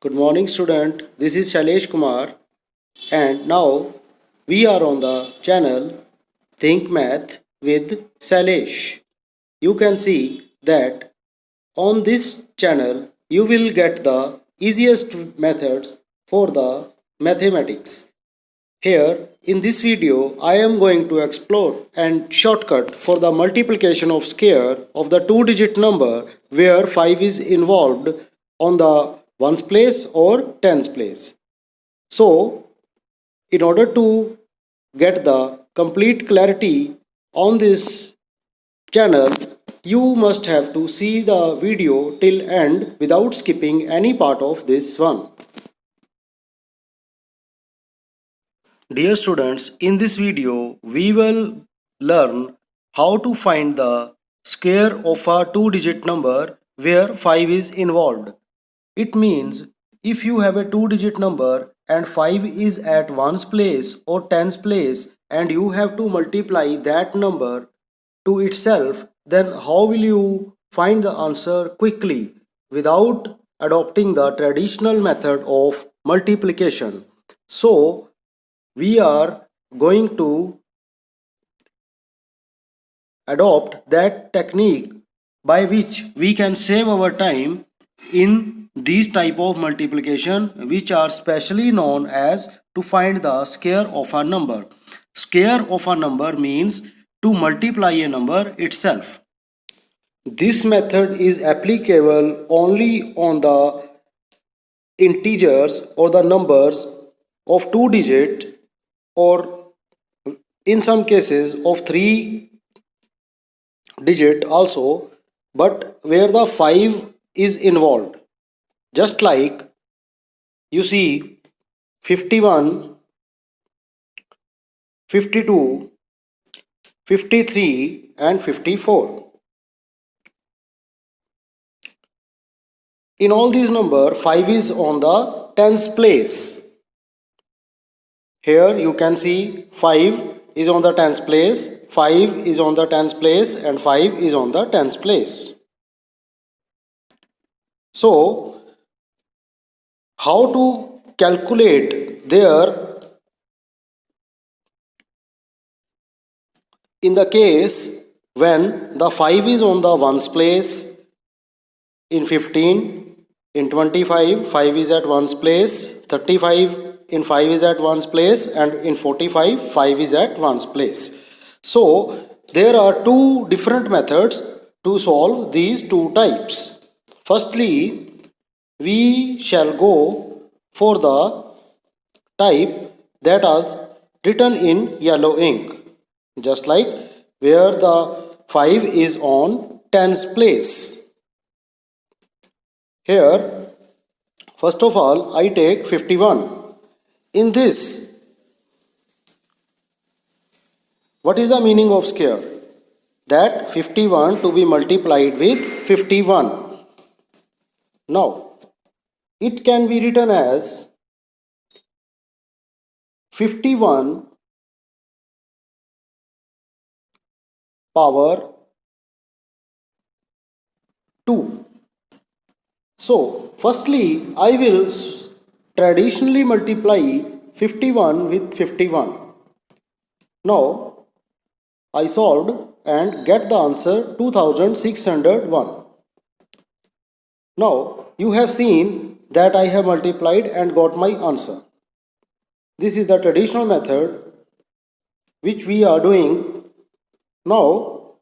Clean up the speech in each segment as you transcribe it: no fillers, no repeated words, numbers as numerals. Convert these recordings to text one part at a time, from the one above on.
Good morning, student. This is Shailesh Kumar, and now we are on the channel Think Math with Shailesh. You can see that on this channel you will get the easiest methods for the mathematics. Here in this video I am going to explore and shortcut for the multiplication of square of the two-digit number where 5 is involved on the ones place or tens place. So in order to get the complete clarity on this channel, you must have to see the video till end without skipping any part of this one. Dear students, in this video we will learn how to find the square of a two-digit number where 5 is involved. It means if you have a two-digit number and 5 is at ones place or tens place and you have to multiply that number to itself, then how will you find the answer quickly without adopting the traditional method of multiplication? So we are going to adopt that technique by which we can save our time in these type of multiplication, which are specially known as to find the square of a number. Square of a number means to multiply a number itself. This method is applicable only on the integers or the numbers of two digit, or in some cases of three digit also, but where the 5 is involved. Just like you see 51, 52, 53 and 54. In all these number, 5 is on the tens place. Here you can see 5 is on the tens place, 5 is on the tens place and 5 is on the tens place. So, how to calculate there in the case when the 5 is on the ones place? In 15, in 25, 5 is at ones place, 35 in 5 is at ones place, and in 45 5 is at ones place. So there are two different methods to solve these two types. Firstly, we shall go for the type that is written in yellow ink, just like where the 5 is on tens place. Here, first of all, I take 51. In this, what is the meaning of square? That 51 to be multiplied with 51. Now, it can be written as 51 power 2. So, firstly, I will traditionally multiply 51 with 51. Now, I solved and get the answer 2601. Now, you have seen that I have multiplied and got my answer. This is the traditional method which we are doing. Now,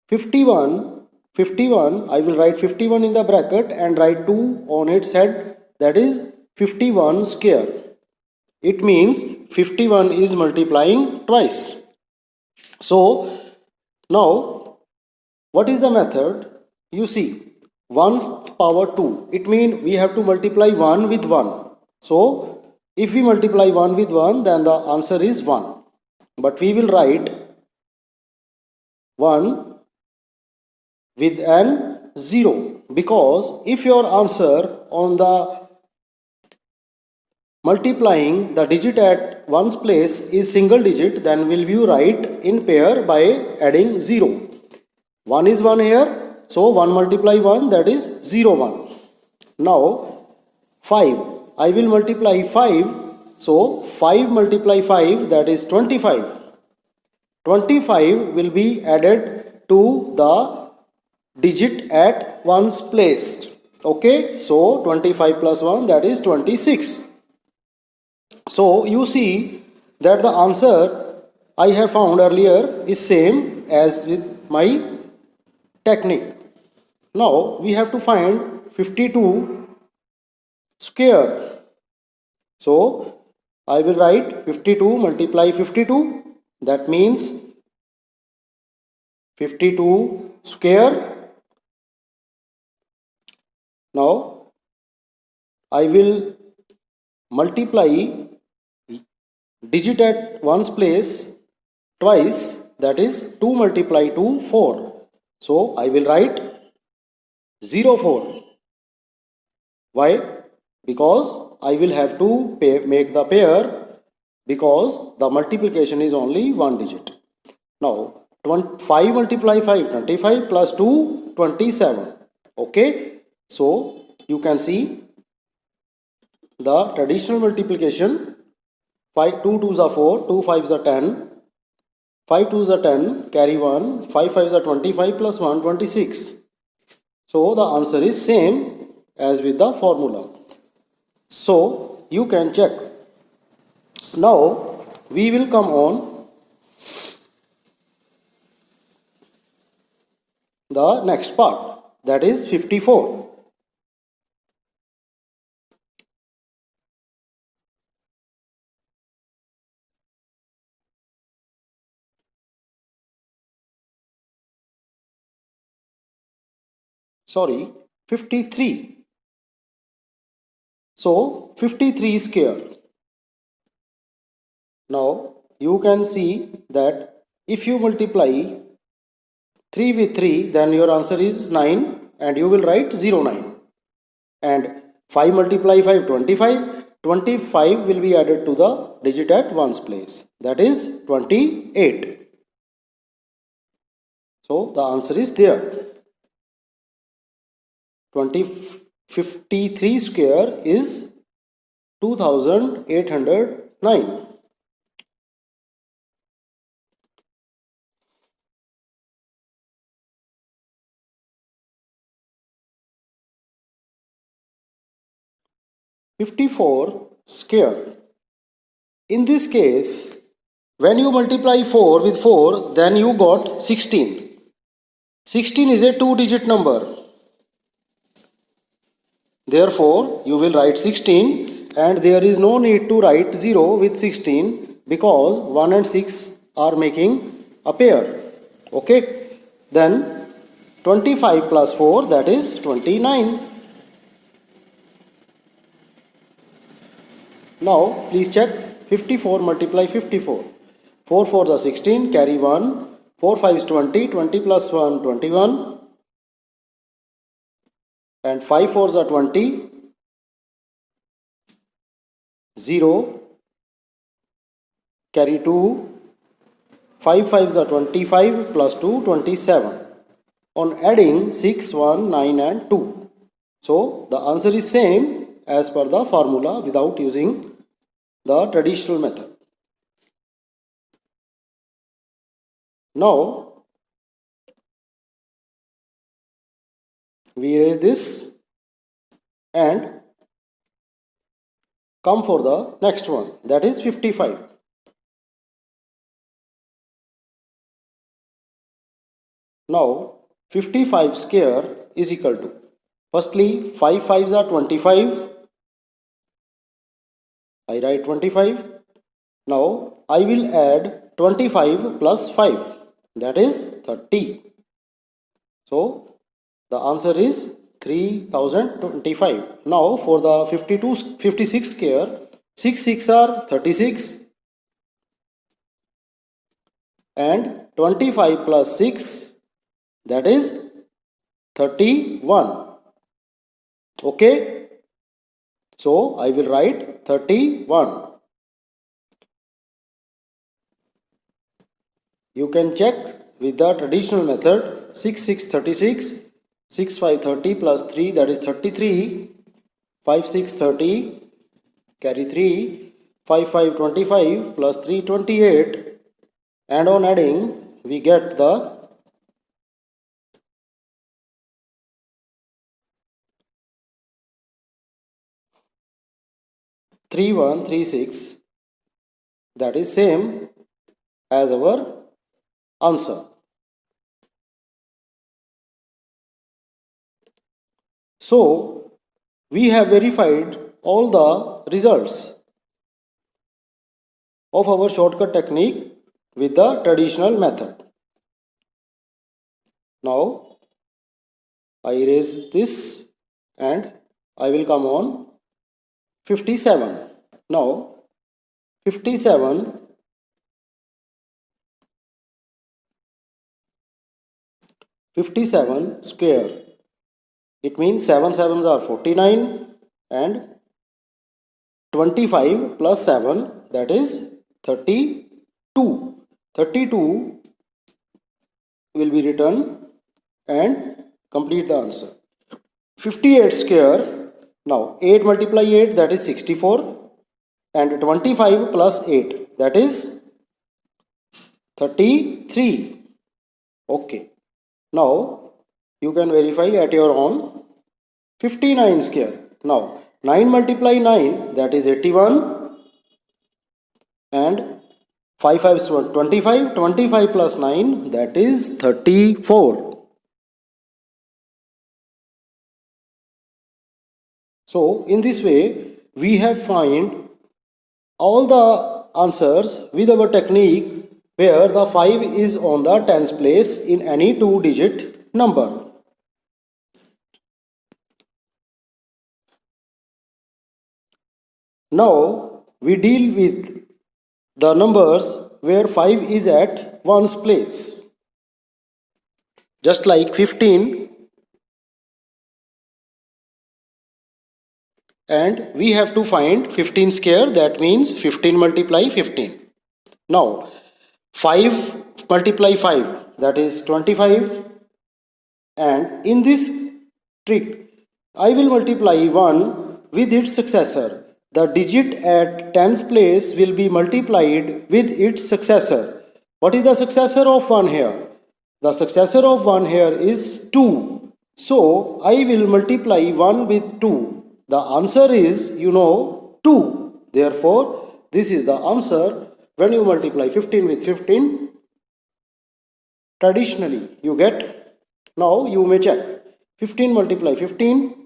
51, I will write 51 in the bracket and write 2 on its head, that is 51 square. It means 51 is multiplying twice. So, now what is the method? You see, 1's power 2. It means we have to multiply 1 with 1. So, if we multiply 1 with 1, then the answer is 1. But we will write 1 with an 0, because if your answer on the multiplying the digit at ones place is single digit, then will you write in pair by adding 0. 1 is 1 here, so 1 multiply 1, that is 0 1. Now 5, I will multiply 5. So 5 multiply 5, that is 25. 25 will be added to the digit at one's place. Okay, so 25 plus 1, that is 26. So you see that the answer I have found earlier is same as with my technique. Now we have to find 52 square. So I will write 52 multiply 52, that means 52 square. Now I will multiply digit at one's place twice, that is 2 multiply 2, 4. So I will write 04. Why? Because I will have to make the pair, because the multiplication is only one digit. Now 5 multiply 5, 25 plus 2, 27. Okay, so you can see the traditional multiplication. 5 2 2s are 4, 2 5s are 10, 5 2s are 10, carry 1, 5 5s are 25 plus 1, 26. So the answer is same as with the formula. So you can check. Now we will come on the next part, that is 54. Sorry, 53. So 53 square. Now you can see that if you multiply 3 with 3, then your answer is 9 and you will write 09. And 5 multiply 5, 25. 25 will be added to the digit at one's place, that is 28. So the answer is there. 53 square is 2809. "54 square." In this case, when you multiply 4 with 4, then you got 16. 16 is a two-digit number. Therefore, you will write 16, and there is no need to write 0 with 16, because 1 and 6 are making a pair. Okay, then 25 plus 4, that is 29. Now please check 54 multiply 54. 4 4s are 16, carry 1, 4 5s 20, 20 plus 1, 21, and 5 4s are 20, 0, carry 2, 5 5s are 25 plus 2, 27. On adding 6, 1, 9 and 2. So the answer is same as per the formula without using the traditional method. Now we erase this and come for the next one, that is 55. Now 55 square is equal to, firstly 5 5s are 25. I write 25. Now I will add 25 plus 5, that is 30. So the answer is 3025. Now for the 56 square, 6 6 are 36, and 25 plus 6, that is 31. Okay, so I will write 31. You can check with the traditional method. 6 6 36, 6 5 30 plus 3, that is 33, 5 6 30, carry 3, 5 5 25 plus 3 28, and on adding we get the 3136, that is same as our answer. So we have verified all the results of our shortcut technique with the traditional method. Now I erase this and I will come on 57. Now 57 square, it means 7 sevens are 49 and 25 plus 7, that is 32. 32 will be written and complete the answer. 58 square, now 8 multiply 8, that is 64, and 25 plus 8, that is 33. Okay. Now you can verify at your own. 59 square. Now 9 multiply 9, that is 81, and 5 5 is 25, 25 plus 9, that is 34. So in this way we have find all the answers with our technique where the 5 is on the tens place in any 2-digit number. Now we deal with the numbers where 5 is at ones place. Just like 15, and we have to find 15 square, that means 15 multiply 15. Now 5 multiply 5, that is 25, and in this trick I will multiply 1 with its successor. The digit at tens place will be multiplied with its successor. What is the successor of 1 here? The successor of 1 here is 2. So I will multiply 1 with 2. The answer is, 2. Therefore, this is the answer. When you multiply 15 with 15, traditionally you get, now you may check, 15 multiply 15.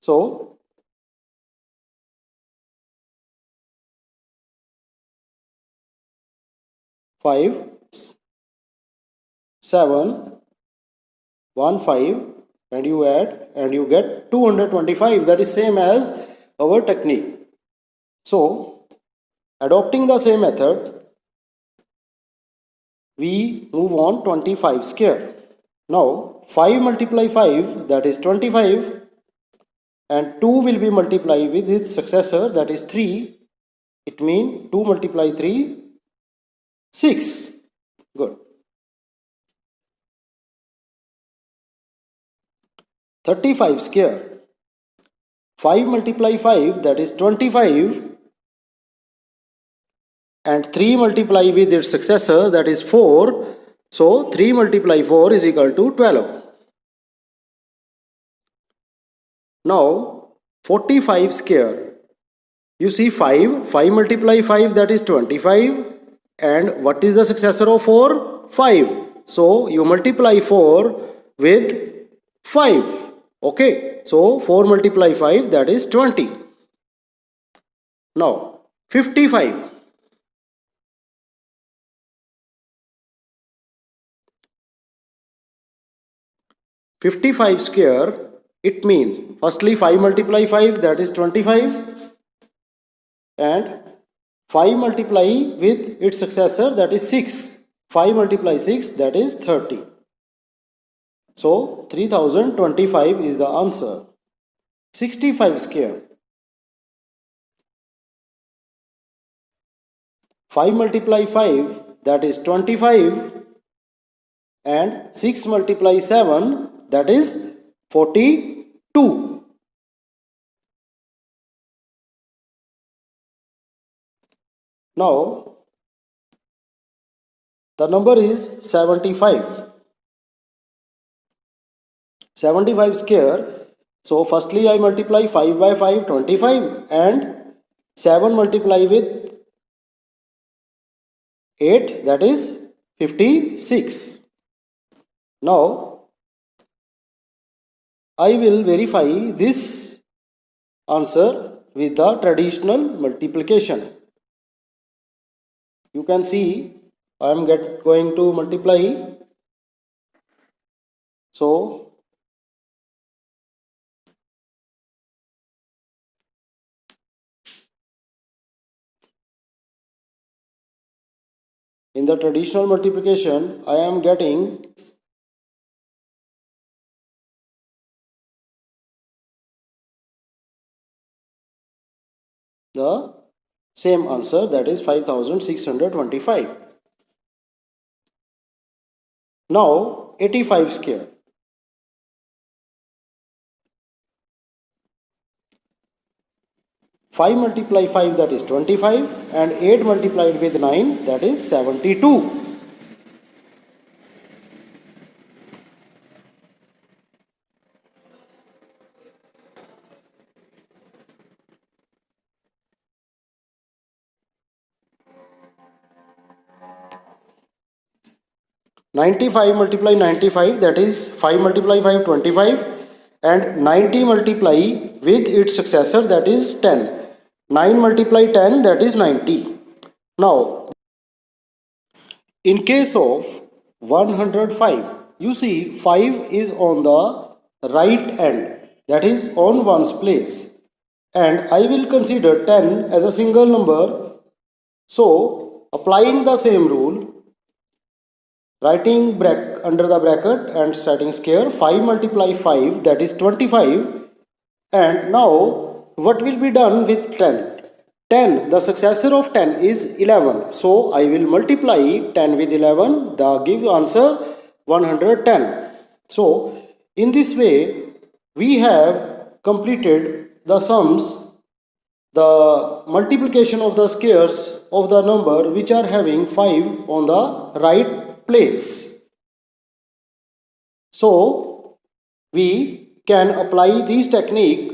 So 5 7 1 5, and you add and you get 225. That is same as our technique. So adopting the same method, we move on 25 square. Now 5 multiply 5, that is 25, and 2 will be multiplied with its successor, that is 3. It means 2 multiply 3, 6. Good. 35 square. 5 multiply 5, that is 25, and 3 multiply with its successor, that is 4. So 3 multiply 4 is equal to 12. Now 45 square. You see 5 multiply 5, that is 25, and what is the successor of 4? 5. So you multiply 4 with 5. Okay, so 4 multiply 5, that is 20. Now 55. 55 square, it means firstly 5 multiply 5, that is 25, and 5 multiply with its successor, that is 6. 5 multiply 6, that is 30. So 3025 is the answer. 65 square. 5 multiply 5, that is 25, and 6 multiply 7, that is 42. Now the number is 75. 75 square. So firstly I multiply 5 by 5, 25, and 7 multiply with 8, that is 56. Now I will verify this answer with the traditional multiplication. You can see I am going to multiply. So in the traditional multiplication, I am getting the same answer, that is 5625. Now 85 square. 5 multiply 5, that is 25, and 8 multiplied with 9, that is 72. "95 multiply 95, that is 5 multiply 5, 25, and 90 multiply with its successor, that is 10. 9 multiply 10, that is 90. Now in case of 105, you see 5 is on the right end, that is on ones place, and I will consider 10 as a single number. So applying the same rule, writing under the bracket and starting square, 5 multiply 5, that is 25. And now what will be done with 10? 10, the successor of 10 is 11. So I will multiply 10 with 11, the give answer 110. So in this way we have completed the sums, the multiplication of the squares of the number which are having 5 on the right place. So we can apply this technique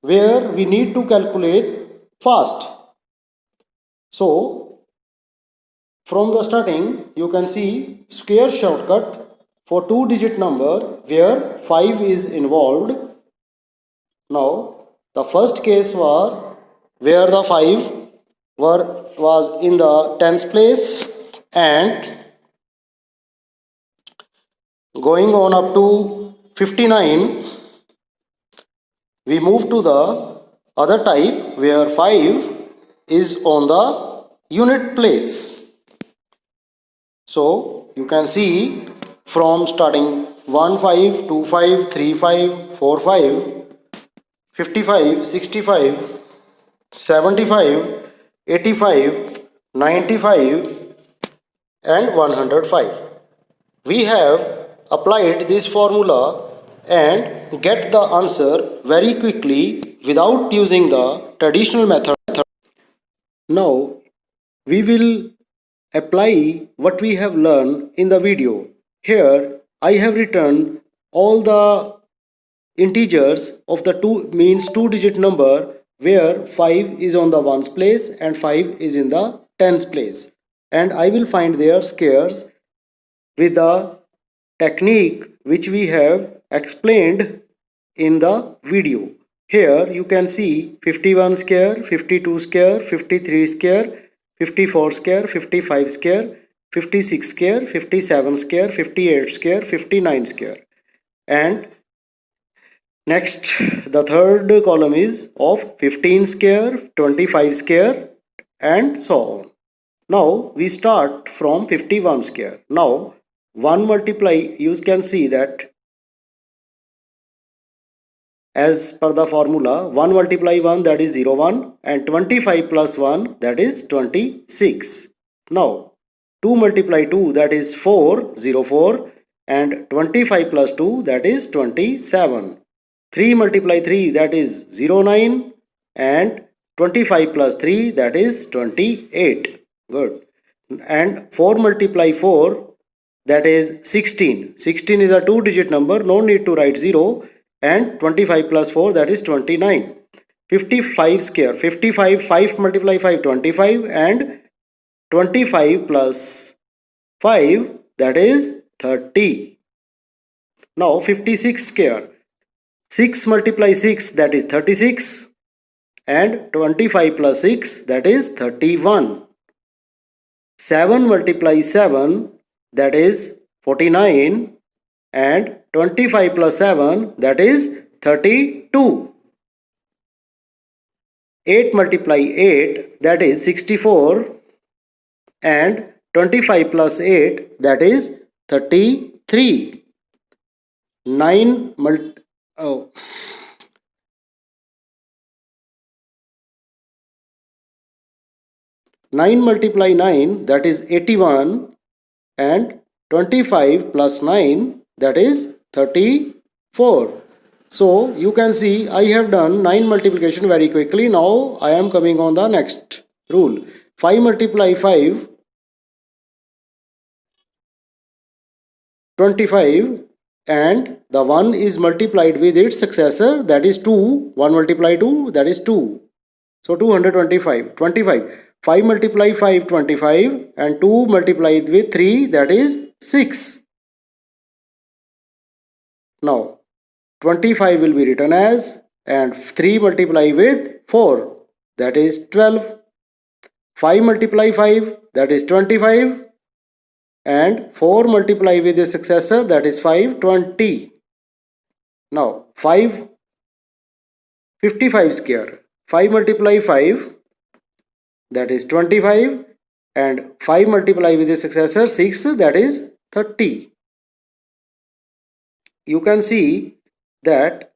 where we need to calculate fast. So from the starting you can see square shortcut for 2-digit number where 5 is involved. Now the first case was where the 5 was in the tens place, and going on up to 59 we move to the other type where 5 is on the unit place. So you can see from starting 1 5, 2 5, 3 5, 4 5, 55, 65, 75, 85, 95, and 105. We have applied this formula and get the answer very quickly without using the traditional method. Now we will apply what we have learned in the video. Here I have written all the integers of the 2-digit number where 5 is on the ones place and 5 is in the tens place, and I will find their squares with the technique which we have explained in the video. Here you can see 51 square, 52 square, 53 square, 54 square, 55 square, 56 square, 57 square, 58 square, 59 square, and next the third column is of 15 square, 25 square, and so on. Now we start from 51 square. Now 1 multiply, you can see that as per the formula 1 multiply 1, that is 0 1, and 25 plus 1, that is 26. Now 2 multiply 2, that is 4, 0 4, and 25 plus 2, that is 27. 3 multiply 3, that is 09, and 25 plus 3, that is 28. Good. And 4 multiply 4, that is 16. 16 is a 2-digit number, no need to write 0, and 25 plus 4, that is 29. 55 square, 55, 5 multiply 5, 25, and 25 plus 5, that is 30. Now 56 square, 6 multiply 6, that is 36, and 25 plus 6, that is 31. 7 multiply 7, that is 49, and 25 plus 7, that is 32. 8 multiply 8, that is 64, and 25 plus 8, that is 33. 9 multiply 9, that is 81, and 25 plus 9, that is 34. So you can see I have done 9 multiplication very quickly. Now I am coming on the next rule. 5 multiply 5, 25, and the 1 is multiplied with its successor, that is 2. 1 multiply 2, that is 2. So 225. 25. 5 multiply 5, 25, and 2 multiplied with 3, that is 6. Now 25 will be written as, and 3 multiply with 4, that is 12. 5 multiply 5, that is 25, and 4 multiply with the successor, that is 5, 20. Now 55 square, 5 multiply 5, that is 25, and 5 multiply with the successor 6, that is 30. You can see that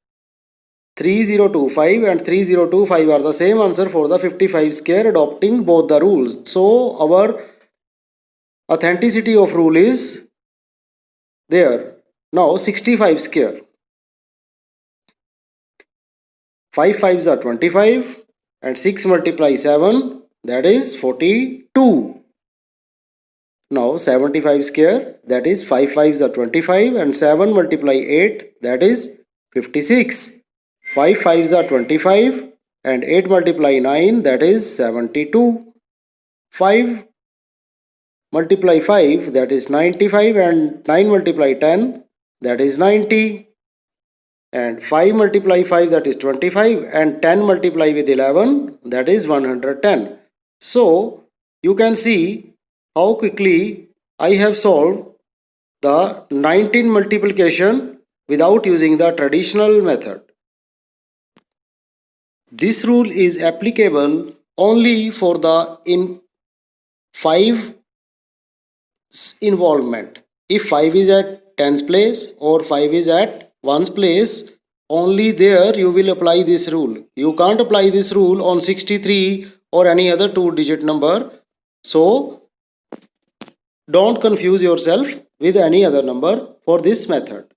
3025 and 3025 are the same answer for the 55 square, adopting both the rules. So our authenticity of rule is there. Now 65 square, 5 5s are 25, and 6 multiply 7, that is 42. Now 75 square, that is 5 5s are 25, and 7 multiply 8, that is 56. 5 5s are 25, and 8 multiply 9, that is 72. 5 multiply 5, that is 95, and 9 multiply 10, that is 90. And 5 multiply 5, that is 25, and 10 multiply with 11, that is 110. So you can see how quickly I have solved the 19 multiplication without using the traditional method. This rule is applicable only for the in 5 involvement. If 5 is at 10's place or 5 is at 1's place, only there you will apply this rule. You can't apply this rule on 63 or any other 2-digit number. So don't confuse yourself with any other number for this method.